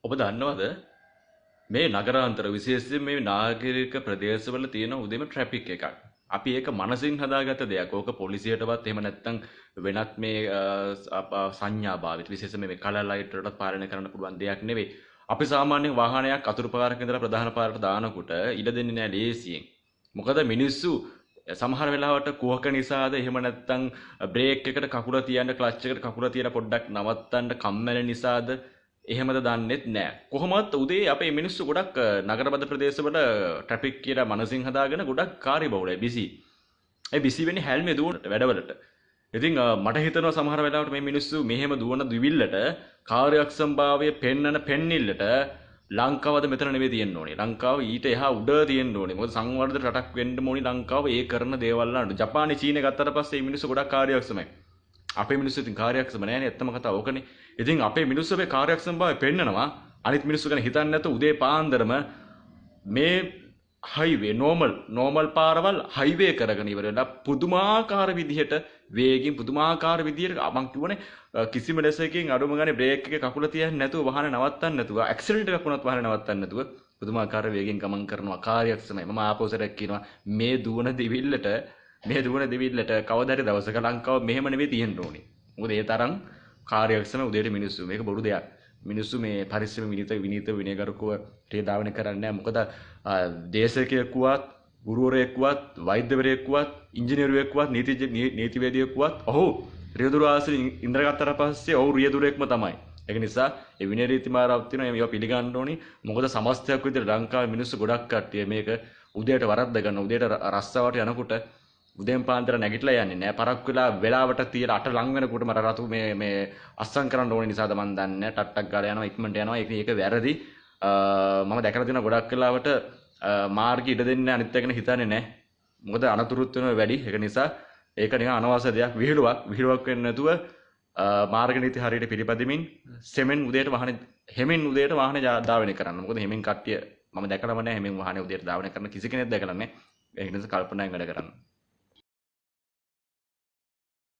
ඔබ දන්නවද මේ නගරාන්තර විශේෂයෙන් මේ නාගරික ප්‍රදේශවල තියෙන උදේම ට්‍රැෆික් එකක්. අපි ඒක මනසින් හදාගත්ත දෙයක්. ඕක පොලිසියටවත් එහෙම නැත්නම් වෙනත් මේ සංඥා භාවිත විශේෂයෙන් මේ කලර් ලයිට් වලට පාලනය කරන්න පුළුවන් දෙයක් නෙවෙයි. අපි සාමාන්‍යයෙන් වාහනයක් අතුරු පාරක ඉඳලා ප්‍රධාන පාරට දානකොට ඉඩ දෙන්නේ නැහැ ලේසියෙන්. මොකද මිනිස්සු සමහර වෙලාවට කුහක නිසාද එහෙම නැත්නම් බ්‍රේක් එකට කකුල තියන්න ක්ලච් එකට කකුල තියලා පොඩ්ඩක් නවත්තන්න කම්මැලි නිසාද එහෙමද දන්නෙත් නෑ. කොහොමවත් උදේ අපේ මිනිස්සු ගොඩක් නගරබද ප්‍රදේශවල ට්‍රැෆික් කියලා මනසින් හදාගෙන ගොඩක් කාර්යබහුලයි බිසි. ඒ බිසි වෙන්නේ හැල්මේ දුවනට වැඩවලට. ඉතින් මට හිතෙනවා සමහර වෙලාවට මේ මිනිස්සු මෙහෙම දුවන දිවිල්ලට කාර්යක්ෂමභාවය පෙන්වන පෙන්නිල්ලට ලංකාවද මෙතන නෙවෙයි තියෙන්න ඕනේ. ලංකාව ඊට එහා උඩ තියෙන්න ඕනේ. මොකද සංවර්ධන රටක් වෙන්න ඕනේ ලංකාව ඒ කරන දේවල් අනුව. ජපානයේ චීනය ගත්තට පස්සේ මේ මිනිස්සු ගොඩක් කාර්යක්ෂමයි. අපේ මිනිස්සු ඉතින් කාර්යක්ෂම නෑනේ ඇත්තම කතාව ඕකනේ. ඉතින් අපේ මිනිස්සු මේ කාර්යක්ෂමභාවය පෙන්නනවා. අනිත් මිනිස්සු ගැන හිතන්නේ නැතුව උදේ පාන්දරම මේ හයිවේ නෝමල් පාරවල් හයිවේ කරගෙන ඉවර වෙලා පුදුමාකාර විදිහට වේගින් පුදුමාකාර විදිහට මං කියවනේ කිසිම ලෙසකින් අඩුම ගානේ බ්‍රේක් එකේ කකුල තියන්නේ නැතුව වාහන නවත්තන්න නැතුව ඇක්සිඩන්ට් එකක් වුණත් වාහන නවත්තන්න නැතුව පුදුමාකාර වේගෙන් ගමන් කරනවා කාර්යක්ෂමයි. මම ආපෝසරයක් කියනවා මේ දුවන දිවිල්ලට කවදා හරි දවසක ලංකාව මෙහෙම නෙවෙයි තියෙන්න ඕනේ. මොකද ඒ තරම් කාර්යක්ෂම උදේට මිනිස්සු. මේක බොරු දෙයක්. මිනිස්සු මේ පරිස්සම විනීත විනයගරුකව ක්‍රියාදාවන කරන්නේ නැහැ. මොකද දේශකයෙක් වුවත්, ගුරුවරයෙක් වුවත්, වෛද්‍යවරයෙක් වුවත්, ඉංජිනේරුවෙක් වුවත්, නීතිවේදියෙක් වුවත් ඔහු රියදුර ආසන ඉඳගත්තට පස්සේ ඔහු රියදුරෙක්ම තමයි. ඒක නිසා ඒ විනය රීති මාලාවක් තියෙනවා. මේවා පිළිගන්න ඕනි. මොකද සමස්තයක් විදිහට ලංකාවේ මිනිස්සු ගොඩක් කට්ටිය මේක උදේට වරද්ද ගන්න. උදේට රස්සාවට යනකොට උදේන් පාන්දර නැගිටලා යන්නේ නැහැ. පරක් වෙලාවට තියලා අට ලං වෙනකොට මට රතු මේ අස්සම් කරන්න ඕන නිසාද මන් දන්නේ නැහැ. ටට්ටක් ගාලා යනවා ඉක්මනට යනවා. ඒක වැරදි. මම දැකලා තියෙනවා ගොඩක් වෙලාවට මාර්ගය ඉඩ දෙන්නේ අනිත් එකන හිතන්නේ නැහැ. මොකද අනතුරුත් වෙනවා වැඩි. ඒක නිසා ඒක නිකන් අනවශ්‍ය දෙයක්. විහිළුවක් වෙන්නේ නැතුව මාර්ග නීති හරියට පිළිපදිමින් හෙමින් උදේට වාහනේ ධාවනය කරන්න. මොකද හෙමින් කට්ටිය මම දැකලාම නැහැ හෙමින් වාහනේ උදේට ධාවනය කරන කිසි කෙනෙක් දැකලා නැහැ. ඒක නිසා කල්පනායෙන් වැඩ කරන්න.